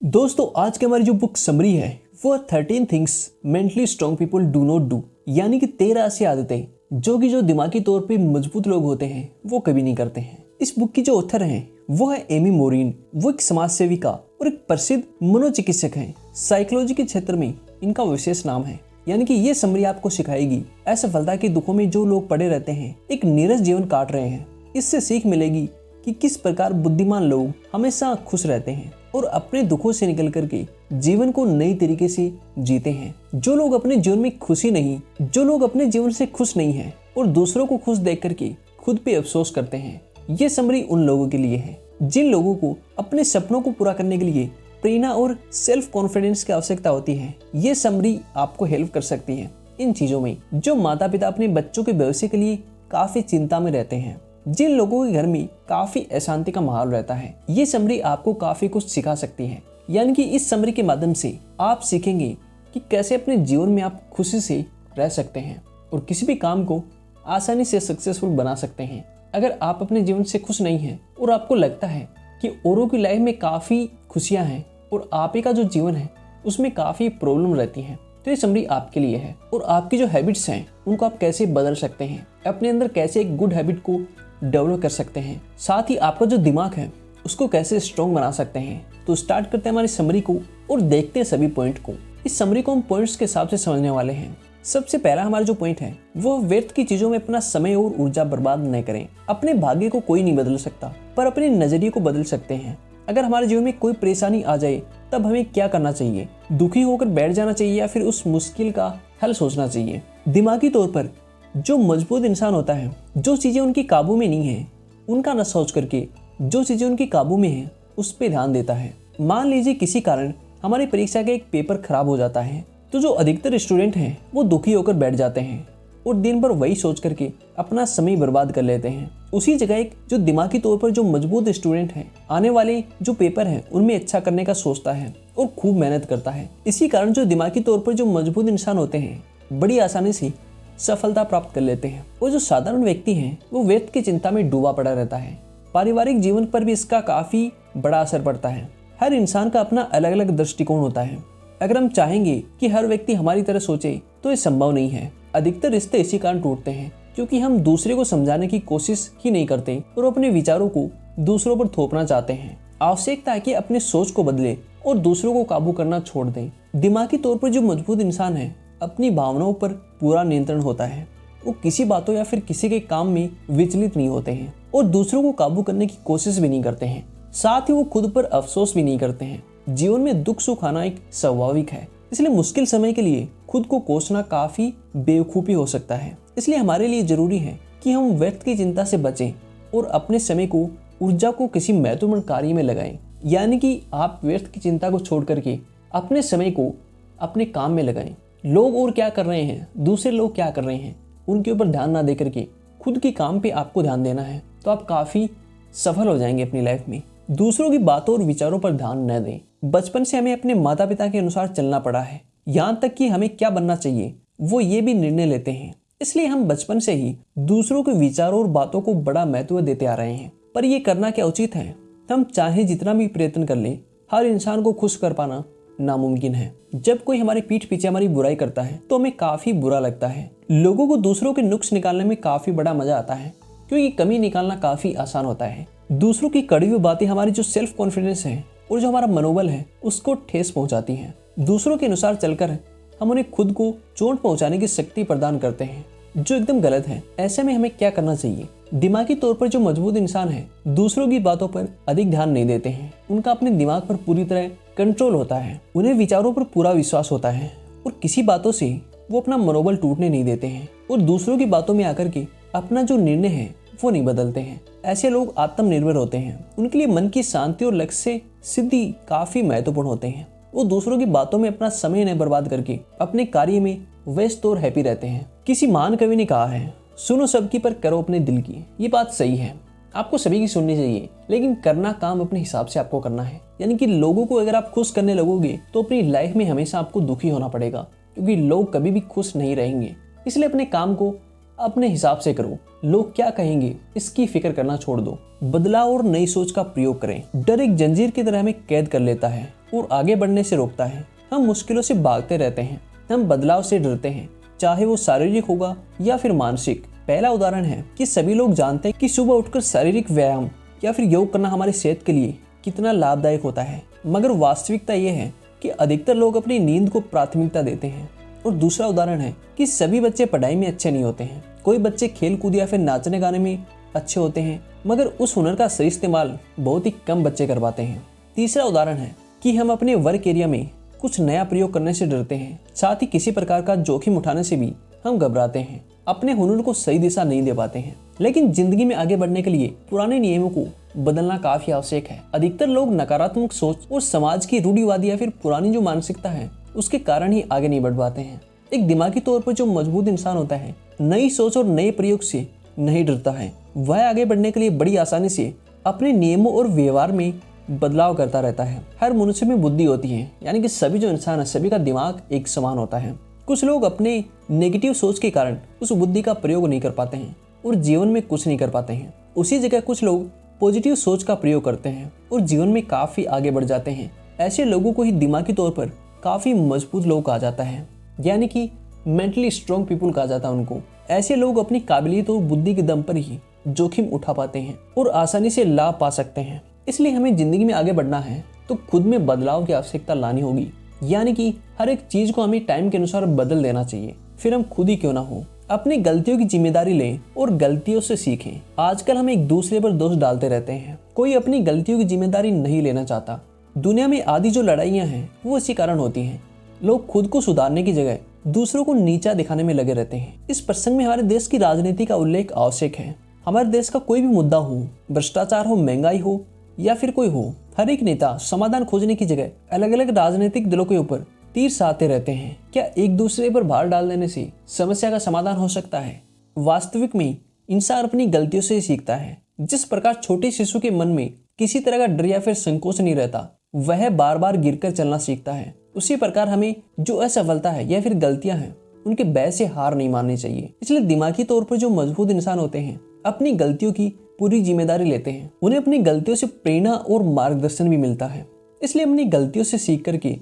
दोस्तों आज की हमारी जो बुक समरी है वो 13 things mentally strong people do not do, यानी कि 13 ऐसी आदतें जो दिमागी तौर पे मजबूत लोग होते हैं वो कभी नहीं करते हैं। इस बुक की जो ऑथर हैं वो है एमी मोरिन। वो एक समाज सेविका और एक प्रसिद्ध मनोचिकित्सक हैं। साइकोलॉजी के क्षेत्र में इनका विशेष नाम है। यानी कि ये समरी आपको सिखाएगी असफलता के दुखों में जो लोग पड़े रहते हैं एक नीरस जीवन काट रहे हैं। इससे सीख मिलेगी कि किस प्रकार बुद्धिमान लोग हमेशा खुश रहते हैं और अपने दुखों से निकल करके जीवन को नई तरीके से जीते हैं। जो लोग अपने जीवन में खुशी नहीं, जो लोग अपने जीवन से खुश नहीं हैं और दूसरों को खुश देख करके खुद पे अफसोस करते हैं, ये समरी उन लोगों के लिए है जिन लोगों को अपने सपनों को पूरा करने के लिए प्रेरणा और सेल्फ कॉन्फिडेंस की आवश्यकता होती है। ये समरी आपको हेल्प कर सकती है इन चीजों में। जो माता पिता अपने बच्चों के भविष्य के लिए काफी चिंता में रहते हैं, जिन लोगों के घर में काफी अशांति का माहौल रहता है, ये समरी आपको काफी कुछ सिखा सकती है। यानी कि इस समरी के माध्यम से आप सीखेंगे कि कैसे अपने जीवन में आप खुशी से रह सकते हैं और किसी भी काम को आसानी से सक्सेसफुल बना सकते हैं। अगर आप अपने जीवन से खुश नहीं हैं और आपको लगता है कि औरों की लाइफ में काफी खुशियां हैं और आप ही का जो जीवन है उसमें काफी प्रॉब्लम रहती है, तो ये समरी आपके लिए है। और आपकी जो हैबिट्स हैं उनको आप कैसे बदल सकते हैं, अपने अंदर कैसे एक गुड हैबिट को डेवलप कर सकते हैं, साथ ही आपका जो दिमाग है उसको कैसे स्ट्रॉन्ग बना सकते हैं। तो स्टार्ट करते हैं हमारी समरी को और देखते हैं सभी पॉइंट को। इस समरी को हम पॉइंट्स के हिसाब से समझने वाले हैं। सबसे पहला हमारा जो पॉइंट है वो व्यर्थ की चीजों में अपना समय और ऊर्जा बर्बाद न करें। अपने भाग्य को कोई नहीं बदल सकता, पर अपने नजरिए को बदल सकते हैं। अगर हमारे जीवन में कोई परेशानी आ जाए तब हमें क्या करना चाहिए? दुखी होकर बैठ जाना चाहिए या फिर उस मुश्किल का हल सोचना चाहिए? दिमागी तौर पर जो मजबूत इंसान होता है, जो चीजें उनकी काबू में नहीं है उनका न सोच करके जो चीजें उनकी काबू में है उस पर ध्यान देता है। मान लीजिए किसी कारण हमारी परीक्षा का एक पेपर खराब हो जाता है, तो जो अधिकतर स्टूडेंट हैं वो दुखी होकर बैठ जाते हैं और दिन भर वही सोच करके अपना समय बर्बाद कर लेते हैं। उसी जगह एक जो दिमागी तौर पर जो मजबूत स्टूडेंट है आने वाले जो पेपर है उनमें अच्छा करने का सोचता है और खूब मेहनत करता है। इसी कारण जो दिमागी तौर पर जो मजबूत इंसान होते हैं बड़ी आसानी से सफलता प्राप्त कर लेते हैं। और जो साधारण व्यक्ति हैं वो व्यर्थ की चिंता में डूबा पड़ा रहता है। पारिवारिक जीवन पर भी इसका काफी बड़ा असर पड़ता है। हर इंसान का अपना अलग अलग दृष्टिकोण होता है। अगर हम चाहेंगे कि हर व्यक्ति हमारी तरह सोचे तो ये संभव नहीं है। अधिकतर रिश्ते इसी कारण टूटते हैं क्योंकि हम दूसरे को समझाने की कोशिश ही नहीं करते और अपने विचारों को दूसरों पर थोपना चाहते हैं। आवश्यकता है कि अपने सोच को बदले और दूसरों को काबू करना छोड़ दें। दिमागी तौर पर जो मजबूत इंसान है अपनी भावनाओं पर पूरा नियंत्रण होता है। वो किसी बातों या फिर किसी के काम में विचलित नहीं होते हैं और दूसरों को काबू करने की कोशिश भी नहीं करते हैं। साथ ही वो खुद पर अफसोस भी नहीं करते हैं। जीवन में दुख सुख आना एक स्वाभाविक है, इसलिए मुश्किल समय के लिए खुद को कोसना काफी बेवकूफी हो सकता है। इसलिए हमारे लिए जरूरी है कि हम व्यर्थ की चिंता से बचें और अपने समय को ऊर्जा को किसी महत्वपूर्ण कार्य में लगाएं। यानी कि आप व्यर्थ की चिंता को छोड़ करके अपने समय को अपने काम में लगाएं। लोग और क्या कर रहे हैं, दूसरे लोग क्या कर रहे हैं, उनके ऊपर ध्यान ना दे करके खुद के काम पे आपको ध्यान देना है, तो आप काफी सफल हो जाएंगे अपनी लाइफ में। दूसरों की बातों और विचारों पर ध्यान न दें। बचपन से हमें अपने माता पिता के अनुसार चलना पड़ा है, यहाँ तक कि हमें क्या बनना चाहिए वो ये भी निर्णय लेते हैं। इसलिए हम बचपन से ही दूसरों के विचारों और बातों को बड़ा महत्व देते आ रहे हैं। पर ये करना क्या उचित है? हम चाहे जितना भी प्रयत्न कर ले, हर इंसान को खुश कर पाना नामुमकिन है। जब कोई हमारी पीठ पीछे हमारी बुराई करता है तो हमें काफी बुरा लगता है। लोगों को दूसरों के नुक्स निकालने में काफी बड़ा मजा आता है क्योंकि कमी निकालना काफी आसान होता है। दूसरों की कड़ी हुई बातें हमारी जो सेल्फ कॉन्फिडेंस है और जो हमारा मनोबल है उसको ठेस पहुंचाती हैं। दूसरों के अनुसार चलकर हम उन्हें खुद को चोट पहुंचाने की शक्ति प्रदान करते हैं, जो एकदम गलत है। ऐसे में हमें क्या करना चाहिए? दिमागी तौर पर जो मजबूत इंसान है दूसरों की बातों पर अधिक ध्यान नहीं देते हैं। उनका अपने दिमाग पर पूरी तरह कंट्रोल होता है। उन्हें विचारों पर पूरा विश्वास होता है और किसी बातों से वो अपना मनोबल टूटने नहीं देते हैं और दूसरों की बातों में आकर के अपना जो निर्णय है वो नहीं बदलते हैं। ऐसे लोग आत्मनिर्भर होते हैं। उनके लिए मन की शांति और लक्ष्य सिद्धि काफी महत्वपूर्ण होते हैं। वो दूसरों की बातों में अपना समय न बर्बाद करके अपने कार्य में व्यस्त और हैप्पी रहते हैं। किसी महान कवि ने कहा है, सुनो सबकी पर करो अपने दिल की। ये बात सही है, आपको सभी की सुननी चाहिए, लेकिन करना काम अपने हिसाब से आपको करना है। यानी कि लोगों को अगर आप खुश करने लगोगे तो अपनी लाइफ में हमेशा आपको दुखी होना पड़ेगा, क्योंकि लोग कभी भी खुश नहीं रहेंगे। इसलिए अपने काम को अपने हिसाब से करो। लोग क्या कहेंगे इसकी फिक्र करना छोड़ दो। बदलाव और नई सोच का प्रयोग करें। डर एक जंजीर की तरह हमें कैद कर लेता है और आगे बढ़ने से रोकता है। हम मुश्किलों से भागते रहते हैं, हम बदलाव से डरते हैं, चाहे वो शारीरिक होगा या फिर मानसिक। पहला उदाहरण है कि सभी लोग जानते हैं कि सुबह उठकर शारीरिक व्यायाम या फिर योग करना हमारी सेहत के लिए कितना लाभदायक होता है, मगर वास्तविकता ये है कि अधिकतर लोग अपनी नींद को प्राथमिकता देते हैं। और दूसरा उदाहरण है कि सभी बच्चे पढ़ाई में अच्छे नहीं होते हैं। कोई बच्चे खेल कूद या फिर नाचने गाने में अच्छे होते हैं, मगर उस हुनर का सही इस्तेमाल बहुत ही कम बच्चे कर पाते हैं। तीसरा उदाहरण है कि हम अपने वर्क एरिया में कुछ नया प्रयोग करने से डरते हैं, साथ ही किसी प्रकार का जोखिम उठाने से भी हम घबराते हैं, अपने हुनर को सही दिशा नहीं दे पाते हैं। लेकिन जिंदगी में आगे बढ़ने के लिए पुराने नियमों को बदलना काफी आवश्यक है। अधिकतर लोग नकारात्मक सोच और समाज की रूढ़िवादी या फिर पुरानी जो मानसिकता है उसके कारण ही आगे नहीं बढ़ पाते हैं। एक दिमागी तौर पर जो मजबूत इंसान होता है नई सोच और नए प्रयोग से नहीं डरता है। वह आगे बढ़ने के लिए बड़ी आसानी से अपने नियमों और व्यवहार में बदलाव करता रहता है। हर मनुष्य में बुद्धि होती है, यानी कि सभी जो इंसान है सभी का दिमाग एक समान होता है। कुछ लोग अपने नेगेटिव सोच के कारण उस बुद्धि का प्रयोग नहीं कर पाते हैं और जीवन में कुछ नहीं कर पाते हैं। उसी जगह कुछ लोग पॉजिटिव सोच का प्रयोग करते हैं और जीवन में काफी आगे बढ़ जाते हैं। ऐसे लोगों को ही दिमागी तौर पर काफी मजबूत लोग कहा जाता है, यानी कि मेंटली स्ट्रॉन्ग पीपल कहा जाता है उनको। ऐसे लोग अपनी काबिलियत और बुद्धि के दम पर ही जोखिम उठा पाते हैं और आसानी से लाभ पा सकते हैं। इसलिए हमें जिंदगी में आगे बढ़ना है तो खुद में बदलाव की आवश्यकता लानी होगी, यानी कि हर एक चीज को हमें टाइम के अनुसार बदल देना चाहिए। फिर हम खुद ही क्यों ना हो अपनी गलतियों की जिम्मेदारी लें और गलतियों से सीखें। आजकल हम एक दूसरे पर दोष डालते रहते हैं, कोई अपनी गलतियों की जिम्मेदारी नहीं लेना चाहता। दुनिया में आधी जो लड़ाइयाँ हैं वो इसी कारण होती हैं। लोग खुद को सुधारने की जगह दूसरों को नीचा दिखाने में लगे रहते हैं। इस प्रसंग में हमारे देश की राजनीति का उल्लेख आवश्यक है। हमारे देश का कोई भी मुद्दा हो, भ्रष्टाचार हो, महंगाई हो या फिर कोई हो, हर एक नेता समाधान खोजने की जगह अलग अलग राजनीतिक दलों के ऊपर तीर साधते रहते हैं। क्या एक दूसरे पर भार डाल देने से समस्या का समाधान हो सकता है? वास्तविक में इंसान अपनी गलतियों से ही सीखता है। जिस प्रकार छोटे शिशु के मन में किसी तरह का डर या फिर संकोच नहीं रहता, वह बार बार गिरकर चलना सीखता है। उसी प्रकार हमें जो असफलता है या फिर गलतियां हैं उनके भय से हार नहीं माननी चाहिए। इसलिए दिमागी तौर पर जो मजबूत इंसान होते हैं अपनी गलतियों की पूरी जिम्मेदारी लेते हैं। उन्हें अपनी गलतियों से प्रेरणा और मार्गदर्शन भी मिलता है। इसलिए अपनी गलतियों से सीख करके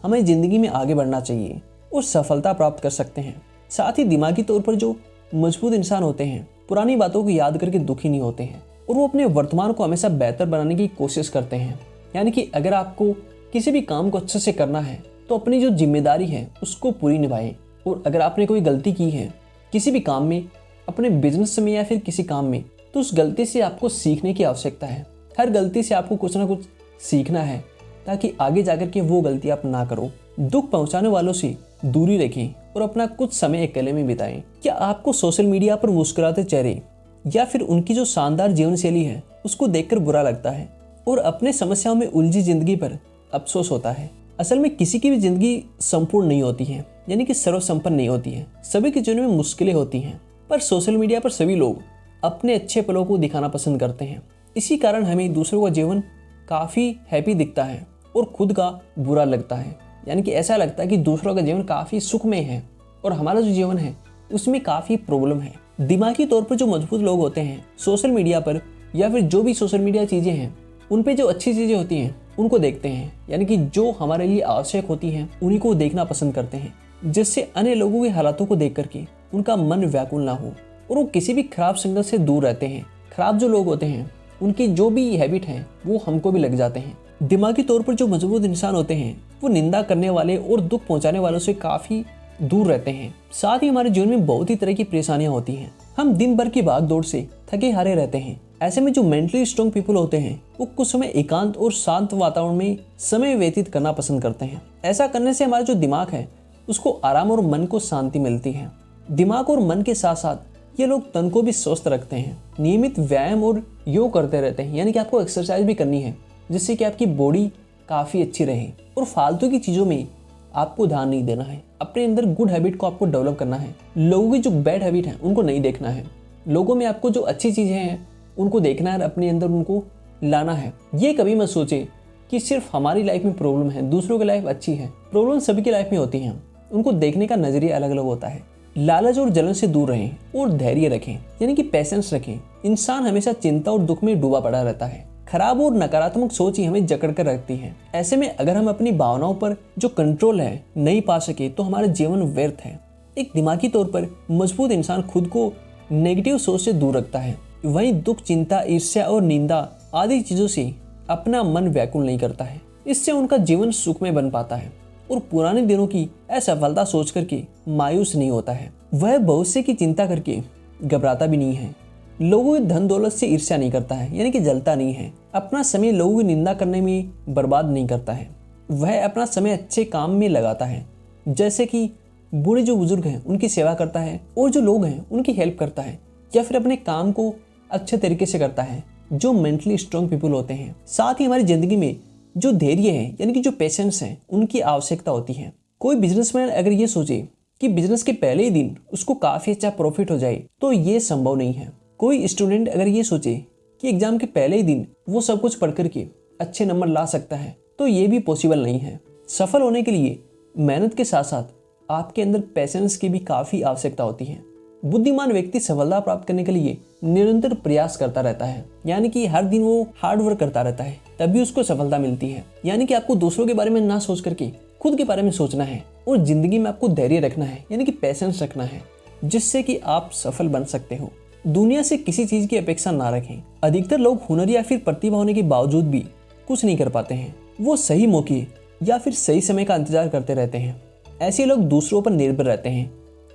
हमें जिंदगी में आगे बढ़ना चाहिए और सफलता प्राप्त कर सकते हैं। साथ ही दिमागी तौर पर जो मजबूत इंसान होते हैं पुरानी बातों को याद करके दुखी नहीं होते हैं और वो अपने वर्तमान को हमेशा बेहतर बनाने की कोशिश करते हैं। यानी कि अगर आपको किसी भी काम को अच्छे से करना है तो अपनी जो जिम्मेदारी है उसको पूरी निभाएं। और अगर आपने कोई गलती की है किसी भी काम में, अपने बिजनेस में या फिर किसी काम में, तो उस गलती से आपको सीखने की आवश्यकता है। हर गलती से आपको कुछ ना कुछ सीखना है ताकि आगे जाकर के वो गलती आप ना करो। दुख पहुंचाने वालों से दूरी रखें और अपना कुछ समय अकेले में बिताएं। क्या आपको सोशल मीडिया पर मुस्कुराते चेहरे या फिर उनकी जो शानदार जीवन शैली है उसको देखकर बुरा लगता है और अपने समस्याओं में उलझी जिंदगी पर अफसोस होता है? असल में किसी की भी जिंदगी संपूर्ण नहीं होती है, यानी कि सर्वसंपन्न नहीं होती है। सभी के जीवन में मुश्किलें होती हैं, पर सोशल मीडिया पर सभी लोग अपने अच्छे पलों को दिखाना पसंद करते हैं। इसी कारण हमें दूसरों का जीवन काफ़ी हैप्पी दिखता है और खुद का बुरा लगता है। यानी कि ऐसा लगता है कि दूसरों का जीवन काफ़ी सुखमय है और हमारा जो जीवन है उसमें काफ़ी प्रॉब्लम है। दिमागी तौर पर जो मजबूत लोग होते हैं सोशल मीडिया पर या फिर जो भी सोशल मीडिया चीज़ें हैं उन पे जो अच्छी चीज़ें होती हैं उनको देखते हैं, यानी कि जो हमारे लिए आवश्यक होती हैं उन्हीं को देखना पसंद करते हैं, जिससे अन्य लोगों के हालातों को देख करके उनका मन व्याकुल ना हो और वो किसी भी खराब संगत से दूर रहते हैं। खराब जो लोग होते हैं उनकी जो भी हैबिट है वो हमको भी लग जाते हैं। दिमागी तौर पर जो मजबूत इंसान होते हैं वो निंदा करने वाले और दुख पहुंचाने वालों से काफ़ी दूर रहते हैं। साथ ही हमारे जीवन में बहुत ही तरह की परेशानियां होती हैं। हम दिन भर की भाग दौड़ से थके हारे रहते हैं। ऐसे में जो मेंटली स्ट्रॉन्ग पीपल होते हैं वो कुछ समय एकांत और शांत वातावरण में समय व्यतीत करना पसंद करते हैं। ऐसा करने से हमारा जो दिमाग है उसको आराम और मन को शांति मिलती है। दिमाग और मन के साथ साथ ये लोग तन को भी स्वस्थ रखते हैं। नियमित व्यायाम और योग करते रहते हैं, यानी कि आपको एक्सरसाइज भी करनी है जिससे कि आपकी बॉडी काफ़ी अच्छी रहे। और फालतू की चीज़ों में आपको ध्यान नहीं देना है। अपने अंदर गुड हैबिट को आपको डेवलप करना है। लोगों की जो बैड हैबिट है उनको नहीं देखना है। लोगों में आपको जो अच्छी चीज़ें हैं उनको देखना है, अपने अंदर उनको लाना है। ये कभी मत सोचे कि सिर्फ हमारी लाइफ में प्रॉब्लम है, दूसरों की लाइफ अच्छी है। प्रॉब्लम सभी की लाइफ में होती हैं, उनको देखने का नजरिया अलग अलग होता है। लालच और जलन से दूर रहें और धैर्य रखें, यानी कि पेशेंस रखें। इंसान हमेशा चिंता और दुख में डूबा पड़ा रहता है। खराब और नकारात्मक सोच ही हमें जकड़ कर रखती है। ऐसे में अगर हम अपनी भावनाओं पर जो कंट्रोल है नहीं पा सके तो हमारा जीवन व्यर्थ है। एक दिमागी तौर पर मजबूत इंसान खुद को नेगेटिव सोच से दूर रखता है। वहीं दुख, चिंता, ईर्ष्या और निंदा आदि चीजों से अपना मन व्याकुल नहीं करता है। इससे उनका जीवन सुखमय बन पाता है और पुराने दिनों की असफलता सोच करके मायूस नहीं होता है। वह भविष्य की चिंता करके घबराता भी नहीं है। लोगों की धन दौलत से ईर्ष्या नहीं करता है, यानी कि जलता नहीं है। अपना समय लोगों की निंदा करने में बर्बाद नहीं करता है। वह अपना समय अच्छे काम में लगाता है, जैसे कि बूढ़े जो बुजुर्ग हैं उनकी सेवा करता है और जो लोग हैं उनकी हेल्प करता है, या फिर अपने काम को अच्छे तरीके से करता है। जो मेंटली स्ट्रॉन्ग पीपल होते हैं, साथ ही हमारी जिंदगी में जो धैर्य है यानी कि जो पेशेंस है उनकी आवश्यकता होती है। कोई बिजनेसमैन अगर ये सोचे कि बिजनेस के पहले ही दिन उसको काफी अच्छा प्रॉफिट हो जाए तो ये संभव नहीं है। कोई स्टूडेंट अगर ये सोचे कि एग्जाम के पहले ही दिन वो सब कुछ पढ़ करके अच्छे नंबर ला सकता है तो ये भी पॉसिबल नहीं है। सफल होने के लिए मेहनत के साथ साथ आपके अंदर पेशेंस की भी काफी आवश्यकता होती है। बुद्धिमान व्यक्ति सफलता प्राप्त करने के लिए निरंतर प्रयास करता रहता है, यानी कि हर दिन वो हार्ड वर्क करता रहता है, तभी उसको सफलता मिलती है। यानी कि आपको दूसरों के बारे में ना सोच करके खुद के बारे में सोचना है और जिंदगी में आपको धैर्य रखना है, यानी कि पेशेंस रखना है, जिससे कि आप सफल बन सकते हो। दुनिया से किसी चीज की अपेक्षा ना रखें। अधिकतर लोग हुनर या फिर प्रतिभा होने के बावजूद भी कुछ नहीं कर पाते हैं। वो सही मौके या फिर सही समय का इंतजार करते रहते हैं। ऐसे लोग दूसरों पर निर्भर रहते हैं,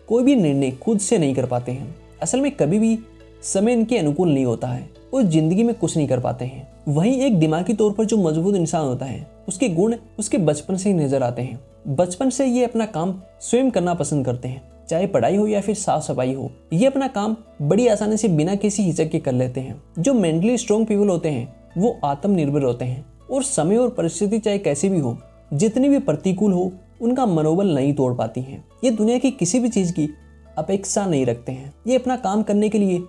कोई भी निर्णय खुद से नहीं कर पाते हैं। असल में कभी भी समय इनके अनुकूल नहीं होता है और जिंदगी में कुछ नहीं कर पाते हैं। वहीं एक दिमागी तौर पर जो मजबूत इंसान होता है उसके गुण उसके बचपन से ही नजर आते हैं। बचपन से ये अपना काम स्वयं करना पसंद करते हैं, चाहे पढ़ाई हो या फिर साफ सफाई हो। ये अपना काम बड़ी आसानी से बिना किसी हिचक के कर लेते हैं। जो मेंटली स्ट्रॉन्ग पीपल होते हैं वो आत्मनिर्भर होते हैं और समय और परिस्थिति चाहे कैसी भी हो, जितनी भी प्रतिकूल हो, उनका मनोबल नहीं तोड़ पाती हैं। ये दुनिया की किसी भी चीज की अपेक्षा नहीं रखते हैं। ये अपना काम करने के लिए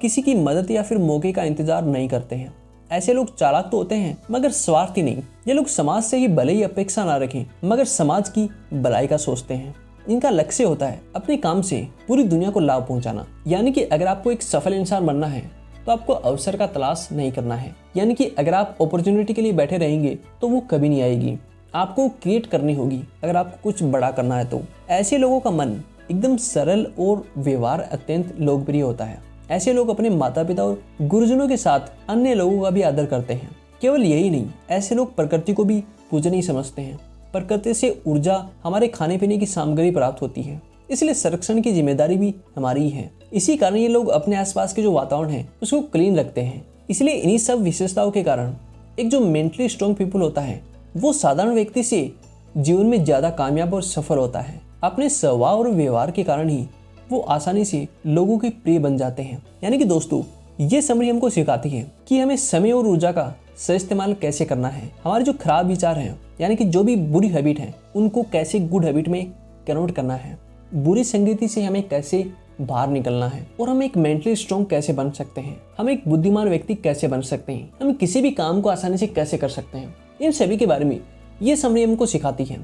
किसी की मदद या फिर मौके का इंतजार नहीं करते हैं। ऐसे लोग चालाक तो होते हैं मगर स्वार्थी नहीं। ये लोग समाज से ही भले ही अपेक्षा ना रखें मगर समाज की भलाई का सोचते हैं। इनका लक्ष्य होता है अपने काम से पूरी दुनिया को लाभ पहुंचाना। यानी कि अगर आपको एक सफल इंसान बनना है तो आपको अवसर का तलाश नहीं करना है। यानी कि अगर आप अपॉर्चुनिटी के लिए बैठे रहेंगे तो वो कभी नहीं आएगी, आपको क्रिएट करनी होगी अगर आपको कुछ बड़ा करना है तो। ऐसे लोगों का मन एकदम सरल और व्यवहार अत्यंत लोकप्रिय होता है। ऐसे लोग अपने माता पिता और गुरुजनों के साथ अन्य लोगों का भी आदर करते हैं। केवल यही नहीं, ऐसे लोग प्रकृति को भी पूजनीय समझते हैं। प्रकृति से ऊर्जा, हमारे खाने पीने की सामग्री प्राप्त होती है, इसलिए संरक्षण की जिम्मेदारी भी हमारी ही है। इसी कारण ये लोग अपने आसपास के जो वातावरण है उसको क्लीन रखते हैं। इसलिए इन्हीं सब विशेषताओं के कारण एक जो मेंटली स्ट्रॉन्ग पीपल होता है वो साधारण व्यक्ति से जीवन में ज्यादा कामयाब और सफल होता है। अपने स्वभाव और व्यवहार के कारण ही वो आसानी से लोगों के प्रिय बन जाते हैं। यानी कि दोस्तों, ये समरी हमको सिखाती है कि हमें समय और ऊर्जा का सही इस्तेमाल कैसे करना है। हमारे जो खराब विचार हैं, यानी कि जो भी बुरी हैबिट है, उनको कैसे गुड हैबिट में कन्वर्ट करना है। बुरी संगति से हमें कैसे बाहर निकलना है और हम एक मेंटली स्ट्रॉन्ग कैसे बन सकते हैं। हम एक बुद्धिमान व्यक्ति कैसे बन सकते हैं। हम किसी भी काम को आसानी से कैसे कर सकते हैं। इन सभी के बारे में ये समरी हमको सिखाती है।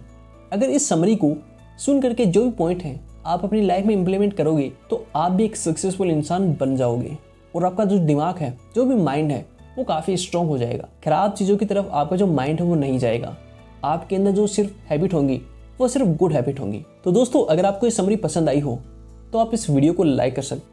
अगर इस समरी को सुन करके जो भी पॉइंट है आप अपनी लाइफ में इंप्लीमेंट करोगे तो आप भी एक सक्सेसफुल इंसान बन जाओगे और आपका जो दिमाग है, जो भी माइंड है, वो काफ़ी स्ट्रॉन्ग हो जाएगा। खराब चीज़ों की तरफ आपका जो माइंड है वो नहीं जाएगा। आपके अंदर जो सिर्फ हैबिट होंगी वो सिर्फ गुड हैबिट होंगी। तो दोस्तों, अगर आपको ये समरी पसंद आई हो तो आप इस वीडियो को लाइक कर सकते